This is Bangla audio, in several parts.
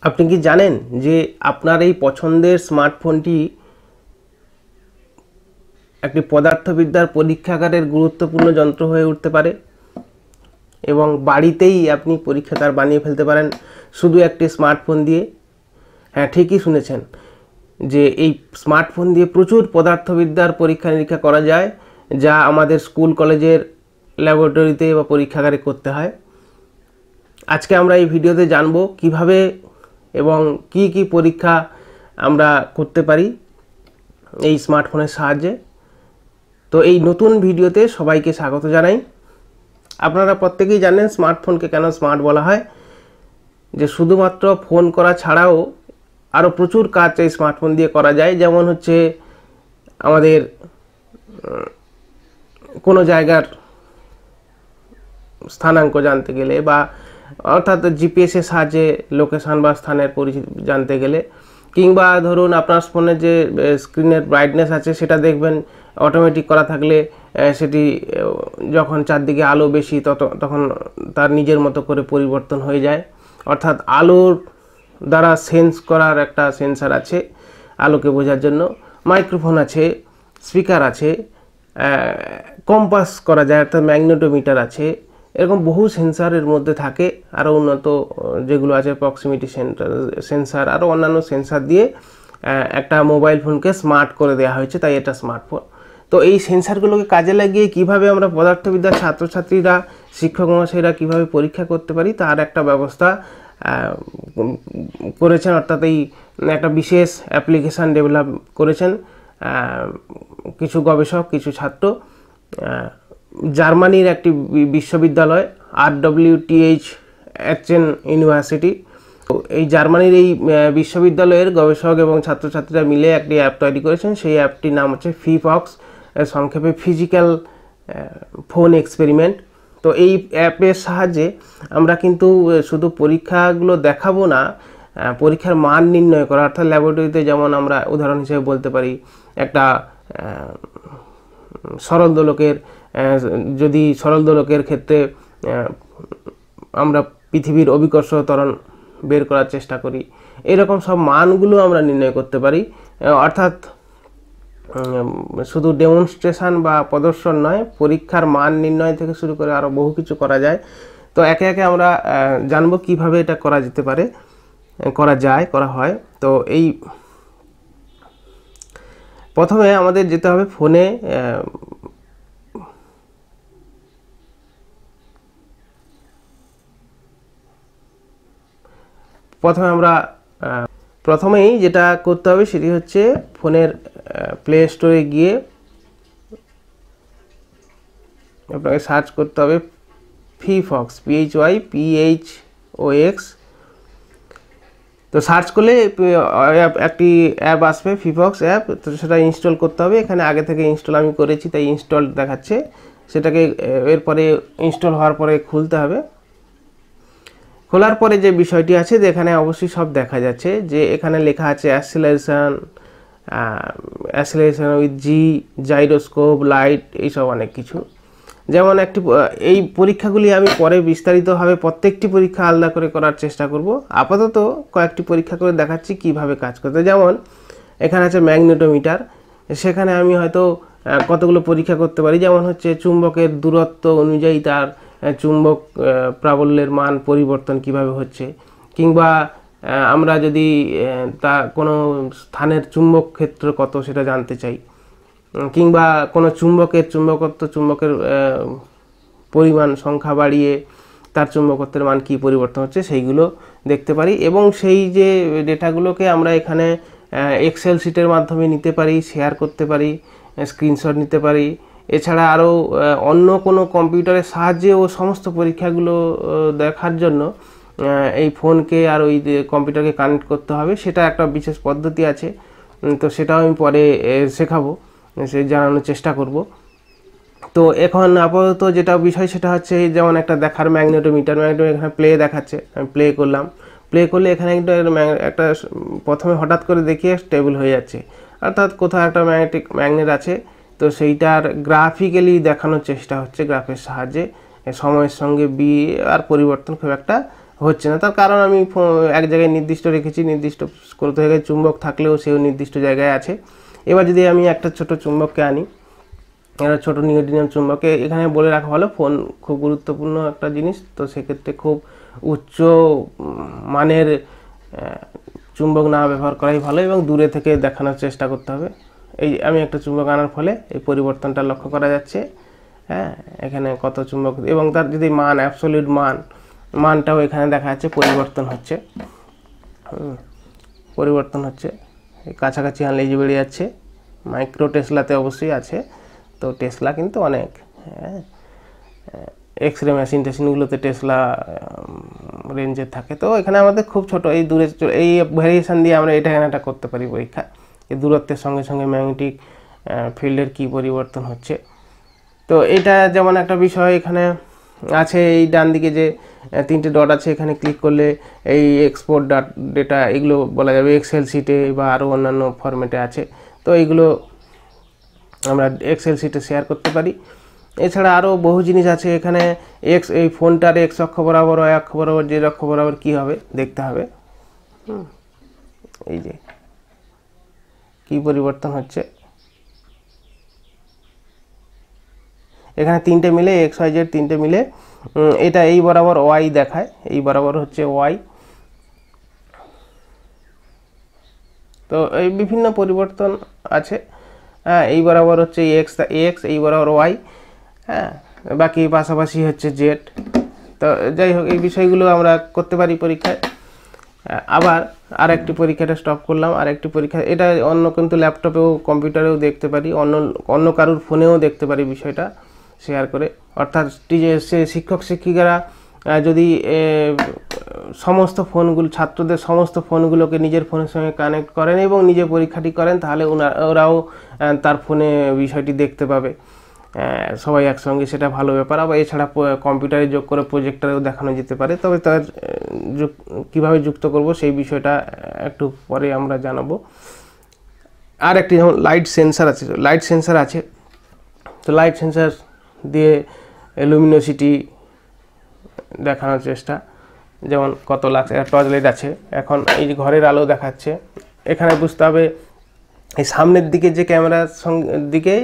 আপনি কি জানেন যে আপনার এই পছন্দের স্মার্টফোনটি একটি পদার্থবিদ্যার পরীক্ষাগারের গুরুত্বপূর্ণ যন্ত্র হয়ে উঠতে পারে এবং বাড়িতেই আপনি পরীক্ষাগার বানিয়ে ফেলতে পারেন শুধু একটি স্মার্টফোন দিয়ে। হ্যাঁ, ঠিকই শুনেছেন যে এই স্মার্টফোন দিয়ে প্রচুর পদার্থবিদ্যার পরীক্ষা নিরীক্ষা করা যায়, যা আমাদের স্কুল কলেজের ল্যাবরেটরিতে বা পরীক্ষাগারে করতে হয়। আজকে আমরা এই ভিডিওতে জানব কিভাবে এবং কি কি পরীক্ষা আমরা করতে পারি এই স্মার্টফোনের সাহায্যে। তো এই নতুন ভিডিওতে সবাইকে স্বাগত জানাই। আপনারা প্রত্যেকেই জানেন স্মার্টফোনকে কেন স্মার্ট বলা হয়, যে শুধুমাত্র ফোন করা ছাড়াও আরও প্রচুর কাজ এই স্মার্টফোন দিয়ে করা যায়। যেমন হচ্ছে আমাদের কোনো জায়গার স্থানাঙ্ক জানতে গেলে, বা অর্থাৎ জিপিএসের সাহায্যে লোকেশন বা স্থানের পরিচিতি জানতে গেলে, কিংবা ধরুন আপনার ফোনের যে স্ক্রিনের ব্রাইটনেস আছে সেটা দেখবেন অটোমেটিক করা থাকলে সেটি যখন চারদিকে আলো বেশি তখন তার নিজের মতো করে পরিবর্তন হয়ে যায়। অর্থাৎ আলোর দ্বারা সেন্স করার একটা সেন্সার আছে আলোকে বোঝার জন্য, মাইক্রোফোন আছে, স্পিকার আছে, কম্পাস করা যায় অর্থাৎ ম্যাগনেটোমিটার আছে। এরকম বহু সেন্সারের মধ্যে থাকে, আরও উন্নত যেগুলো আছে প্রক্সিমিটি সেন্সার, আরও অন্যান্য সেন্সার দিয়ে একটা মোবাইল ফোনকে স্মার্ট করে দেওয়া হয়েছে, তাই এটা স্মার্টফোন। তো এই সেন্সারগুলোকে কাজে লাগিয়ে কিভাবে আমরা পদার্থবিদ্যার ছাত্রছাত্রীরা, শিক্ষক মহাশয়রা কীভাবে পরীক্ষা করতে পারি তার একটা ব্যবস্থা করেছেন, অর্থাৎ এই একটা বিশেষ অ্যাপ্লিকেশান ডেভেলপ করেছেন কিছু গবেষক, কিছু ছাত্র। জার্মানির একটি বিশ্ববিদ্যালয় RWTH এচেন ইউনিভার্সিটি, এই জার্মানির এই বিশ্ববিদ্যালয়ের গবেষক এবং ছাত্রছাত্রীরা মিলে একটি অ্যাপ তৈরি করেছেন। সেই অ্যাপটির নাম হচ্ছে ফিফক্স, সংক্ষেপে ফিজিক্যাল ফোন এক্সপেরিমেন্ট। তো এই অ্যাপের সাহায্যে আমরা কিন্তু শুধু পরীক্ষাগুলো দেখাবো না, পরীক্ষার মান নির্ণয় করা, অর্থাৎ ল্যাবরেটরিতে যেমন আমরা উদাহরণ হিসেবে বলতে পারি একটা সরল দোলকের, যদি সরল দোলকের ক্ষেত্রে আমরা পৃথিবীর অভিকর্ষ ত্বরণ বের করার চেষ্টা করি, এরকম সব মানগুলো আমরা নির্ণয় করতে পারি। অর্থাৎ শুধু ডেমনস্ট্রেশন বা প্রদর্শন নয়, পরীক্ষার মান নির্ণয় থেকে শুরু করে আরও বহু কিছু করা যায়। তো একে একে আমরা জানবো কিভাবে এটা করা যেতে পারে, করা হয়। তো এই প্রথমে আমাদের যেতে হবে ফোনে, প্রথমেই যেটা করতে হবে সেটি হচ্ছে ফোনের প্লে স্টোরে গিয়ে আপনাকে সার্চ করতে হবে ফিফক্স, PHYPHOX। তো সার্চ করলে একটি অ্যাপ আসবে, ফিফক্স অ্যাপ। তো সেটা ইনস্টল করতে হবে। এখানে আগে থেকে ইনস্টল আমি করেছি তাই ইনস্টল দেখাচ্ছে। সেটাকে এরপরে ইনস্টল হওয়ার পরে খুলতে হবে। খোলার পরে যে বিষয়টি আছে, এখানে অবশ্যই সব দেখা যাচ্ছে, যে এখানে লেখা আছে acceleration with G, gyroscope, light, এইসব অনেক কিছু। যেমন এই পরীক্ষাগুলি আমি পরে বিস্তারিতভাবে প্রত্যেকটি পরীক্ষা আলাদা করে করার চেষ্টা করব। আপাতত কয়েকটি পরীক্ষা করে দেখাচ্ছি কিভাবে কাজ করতে। যেমন এখানে আছে ম্যাগনেটোমিটার, সেখানে আমি হয়তো কতগুলো পরীক্ষা করতে পারি। যেমন হচ্ছে চুম্বকের দূরত্ব অনুযায়ী তার চুম্বক প্রাবল্যের মান পরিবর্তন কিভাবে হচ্ছে, কিংবা আমরা যদি তা কোনো স্থানের চুম্বক ক্ষেত্র কত সেটা জানতে চাই, কিংবা কোনো চুম্বকের পরিমাণ সংখ্যা বাড়িয়ে তার চুম্বকত্বের মান কি পরিবর্তন হচ্ছে সেইগুলো দেখতে পারি। এবং সেই যে ডেটাগুলোকে আমরা এখানে এক্সেল শিটের মাধ্যমে নিতে পারি, শেয়ার করতে পারি, স্ক্রিনশট নিতে পারি। এছাড়া আরও অন্য কোনো কম্পিউটারের সাহায্যে ও সমস্ত পরীক্ষাগুলো দেখার জন্য এই ফোনকে আর ওই কম্পিউটারকে কানেক্ট করতে হবে। সেটা একটা বিশেষ পদ্ধতি আছে, তো সেটাও আমি পরে শেখাবো, সে জানানোর চেষ্টা করব। তো এখন আপাতত যেটা বিষয় সেটা হচ্ছে, যেমন একটা দেখার ম্যাগনেটোমিটার এখানে প্লে দেখাচ্ছে, আমি প্লে করলাম। প্লে করলে এখানে একটা প্রথমে হঠাৎ করে দেখিয়ে স্টেবল হয়ে যাচ্ছে, অর্থাৎ কোথাও একটা ম্যাগনেট আছে। তো সেইটার গ্রাফিক্যালি দেখানোর চেষ্টা হচ্ছে, গ্রাফের সাহায্যে সময়ের সঙ্গে আর পরিবর্তন খুব একটা হচ্ছে না। তার কারণ আমি এক জায়গায় নির্দিষ্ট রেখেছি, নির্দিষ্ট কোনো জায়গায় চুম্বক থাকলেও সেও নির্দিষ্ট জায়গায় আছে। এবার যদি আমি একটা ছোট চুম্বককে আনি, একটা ছোটো নিউডিনিয়াম চুম্বকে, এখানে বলে রাখা ভালো ফোন খুব গুরুত্বপূর্ণ একটা জিনিস, তো সেক্ষেত্রে খুব উচ্চ মানের চুম্বক না ব্যবহার করাই ভালো এবং দূরে থেকে দেখানোর চেষ্টা করতে হবে। এই আমি একটা চুম্বক আনার ফলে এই পরিবর্তনটা লক্ষ্য করা যাচ্ছে। হ্যাঁ, এখানে কত চুম্বক এবং তার যদি মান অ্যাবসলিউট মানটাও এখানে দেখা যাচ্ছে পরিবর্তন হচ্ছে, পরিবর্তন হচ্ছে। কাছাকাছি আনলে যে বেড়ে যাচ্ছে। মাইক্রো টেসলাতে অবশ্যই আছে, তো টেসলা কিন্তু অনেক, হ্যাঁ, এক্স-রে মেশিনগুলোতে টেসলা রেঞ্জের থাকে। তো এখানে আমাদের খুব ছোট এই দূরে এই ভ্যারিয়েশন দিয়ে আমরা এটা করতে পারি পরীক্ষা, এই দূরত্বের সঙ্গে সঙ্গে ম্যাগনেটিক ফিল্ডের কি পরিবর্তন হচ্ছে। তো এটা যেমন একটা বিষয় এখানে আছে, এই ডান দিকে যে 3টে ডট আছে, এখানে ক্লিক করলে এই এক্সপোর্ট ডেটা এগুলো বলা যাবে এক্সেল শিটে বা আরও অন্যান্য ফরম্যাটে আছে। তো এইগুলো আমরা এক্সেল শিটে শেয়ার করতে পারি। এছাড়া আরও বহু জিনিস আছে এখানে। এই ফোনটার এক্স অক্ষ বরাবর ওয়াই অক্ষ বরাবর জেড অক্ষ বরাবর কী হবে দেখতে হবে। এই যে কী পরিবর্তন হচ্ছে, এখানে 3টে মিলে এক্স ওয়াই জেড 3টে মিলে এটা এই বরাবর ওয়াই দেখায়, এই বরাবর হচ্ছে ওয়াই। তো এই বিভিন্ন পরিবর্তন আছে। হ্যাঁ, এই বরাবর হচ্ছে এক্স, এই বরাবর ওয়াই, হ্যাঁ, বাকি পাশাপাশি হচ্ছে জেড। তো যাই হোক, এই বিষয়গুলো আমরা করতে পারি পরীক্ষায়। আবার আরেকটি পরীক্ষাটা স্টপ করলাম, আরেকটি পরীক্ষা এটা অন্য কিন্তু ল্যাপটপেও কম্পিউটারেও দেখতে পারি, অন্য কারুর ফোনেও দেখতে পারি বিষয়টা শেয়ার করে। অর্থাৎ শিক্ষক শিক্ষিকারা যদি সমস্ত ফোনগুলো ছাত্রদের সমস্ত ফোনগুলোকে নিজের ফোনের সঙ্গে কানেক্ট করেন এবং নিজে পরীক্ষাটি করেন, তাহলে ওরাও তার ফোনে বিষয়টি দেখতে পাবে সবাই একসঙ্গে, সেটা ভালো ব্যাপার। আবার এছাড়া কম্পিউটারে যোগ করে প্রজেক্টরেও দেখানো যেতে পারে। তবে তার কীভাবে যুক্ত করব সেই বিষয়টা একটু পরে আমরা জানাবো। আর একটি যেমন লাইট সেন্সার আছে, তো লাইট সেন্সার দিয়ে লুমিনোসিটি দেখানোর চেষ্টা, যেমন কত লাগছে। টর্চ লাইট আছে, এখন এই যে ঘরের আলো দেখাচ্ছে, এখানে বুঝতে হবে এই সামনের দিকে যে ক্যামেরার দিকে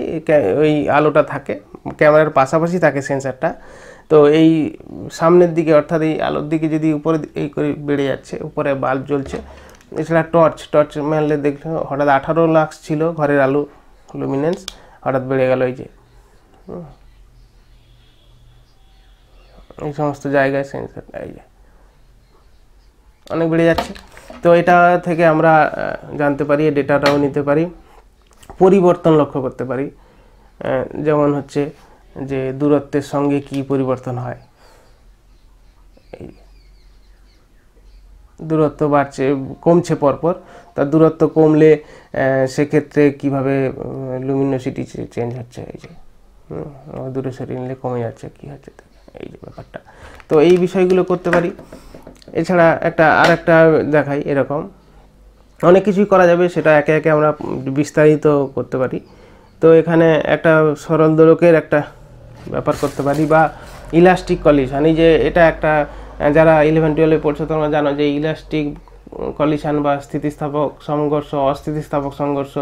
ওই আলোটা থাকে, ক্যামেরার পাশাপাশি থাকে সেন্সারটা। তো এই সামনের দিকে অর্থাৎ এই আলোর দিকে যদি উপরে এই করে বেড়ে যাচ্ছে, উপরে বাল্ব জ্বলছে। এছাড়া টর্চ মারলে দেখলে হঠাৎ 18 লাক্স ছিল ঘরের আলো লুমিনেন্স, হঠাৎ বেড়ে গেল এই যে, এই সমস্ত জায়গায় সেন্সার এই যে অনেক বেড়ে যাচ্ছে। তো এটা থেকে আমরা জানতে পারি, ডেটাটাও নিতে পারি, পরিবর্তন লক্ষ্য করতে পারি। যেমন হচ্ছে যে দূরত্বের সঙ্গে কি পরিবর্তন হয়, এই দূরত্ব বাড়ছে কমছে পরপর, তার দূরত্ব কমলে সেক্ষেত্রে কিভাবে লুমিনোসিটি চেঞ্জ হচ্ছে, এই যে দূরে সরিয়ে নিলে কমে যাচ্ছে, কী হচ্ছে এই যে ব্যাপারটা। তো এই বিষয়গুলো করতে পারি। এছাড়া আর একটা দেখাই, এরকম অনেক কিছুই করা যাবে, সেটা একে একে আমরা বিস্তারিত করতে পারি। তো এখানে একটা সরল দোলকের একটা ব্যাপার করতে পারি, বা ইলাস্টিক কলিশন। এই যে এটা একটা, যারা 11-12 পড়ছো তোমরা জানো যে ইলাস্টিক কলিশন বা স্থিতিস্থাপক সংঘর্ষ, অস্থিতিস্থাপক সংঘর্ষ,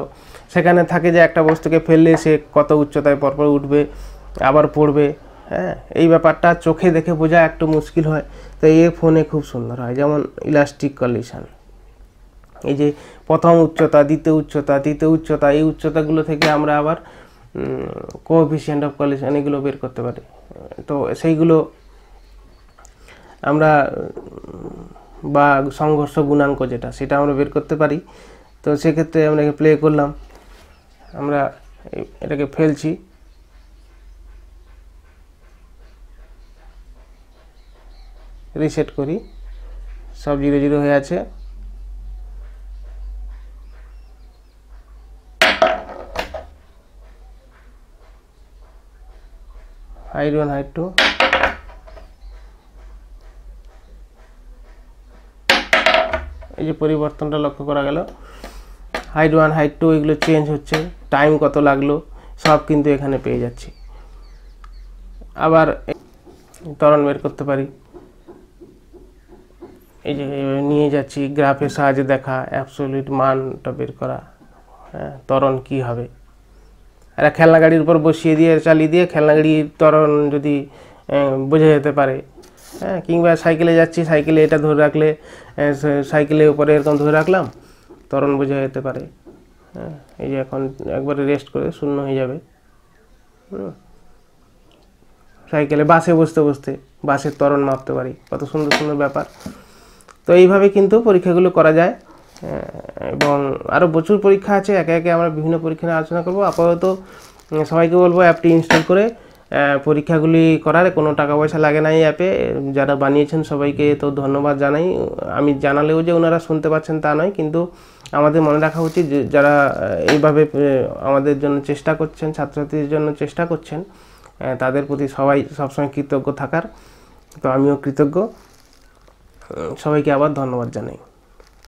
সেখানে থাকে যে একটা বস্তুকে ফেললে সে কত উচ্চতায় পরপর উঠবে আবার পড়বে। হ্যাঁ, এই ব্যাপারটা চোখে দেখে বোঝা একটু মুশকিল হয়, তো এই ফোনে খুব সুন্দর হয়। যেমন ইলাস্টিক কলিশন, এই যে প্রথম উচ্চতা, দ্বিতীয় উচ্চতা, তৃতীয় উচ্চতা, এই উচ্চতাগুলো থেকে আমরা আবার কোএফিসিয়েন্ট অফ কলিশন এগুলো বের করতে পারি। তো সেইগুলো আমরা, বা সংঘর্ষ গুণাঙ্ক যেটা, সেটা আমরা বের করতে পারি। তো সেক্ষেত্রে আমরা প্লে করলাম, আমরা এটাকে ফেলছি, রিসেট করি, সব 0 0 হয়ে আছে। হাইট 1 হাইট 2, এই যে পরিবর্তনটা লক্ষ্য করা গেল। হাইট 1 হাইট 2 এগুলো চেঞ্জ হচ্ছে, টাইম কত লাগলো সব কিন্তু এখানে পেয়ে যাচ্ছি। আবার ত্বরণ বের করতে পারি, এই যে নিয়ে যাচ্ছি, গ্রাফের সাহায্যে দেখা, অ্যাবসলিউট মানটা বের করা, হ্যাঁ, ত্বরণ কী হবে। একটা খেলনা গাড়ির উপর বসিয়ে দিয়ে চালিয়ে দিয়ে খেলনা গাড়ির ত্বরণ যদি বোঝা যেতে পারে, হ্যাঁ, কিংবা সাইকেলে যাচ্ছি, সাইকেলে এটা ধরে রাখলে সাইকেলের উপরে এরকম ধরে রাখলাম, ত্বরণ বোঝা যেতে পারে। হ্যাঁ, এই যে এখন একবারে রেস্ট করে শূন্য হয়ে যাবে। সাইকেলে বাসে বসতে বসতে বাসের ত্বরণ মাপতে পারি, কত সুন্দর সুন্দর ব্যাপার। তো এইভাবে কিন্তু পরীক্ষাগুলো করা যায়, এবং আরও প্রচুর পরীক্ষা আছে, একে একে আমরা বিভিন্ন পরীক্ষা নিয়ে আলোচনা করব। আপাতত সবাইকে বলবো অ্যাপটি ইনস্টল করে পরীক্ষাগুলি করার কোনো টাকা পয়সা লাগে না এই অ্যাপে। যারা বানিয়েছেন সবাইকে তো ধন্যবাদ জানাই। আমি জানালেও যে ওনারা শুনতে পাচ্ছেন তা নয়, কিন্তু আমাদের মনে রাখা উচিত যে যারা এইভাবে আমাদের জন্য চেষ্টা করছেন, ছাত্রছাত্রীদের জন্য চেষ্টা করছেন, তাদের প্রতি সবসময় কৃতজ্ঞ থাকার। তো আমিও কৃতজ্ঞ। সবাইকে আবার ধন্যবাদ জানাই।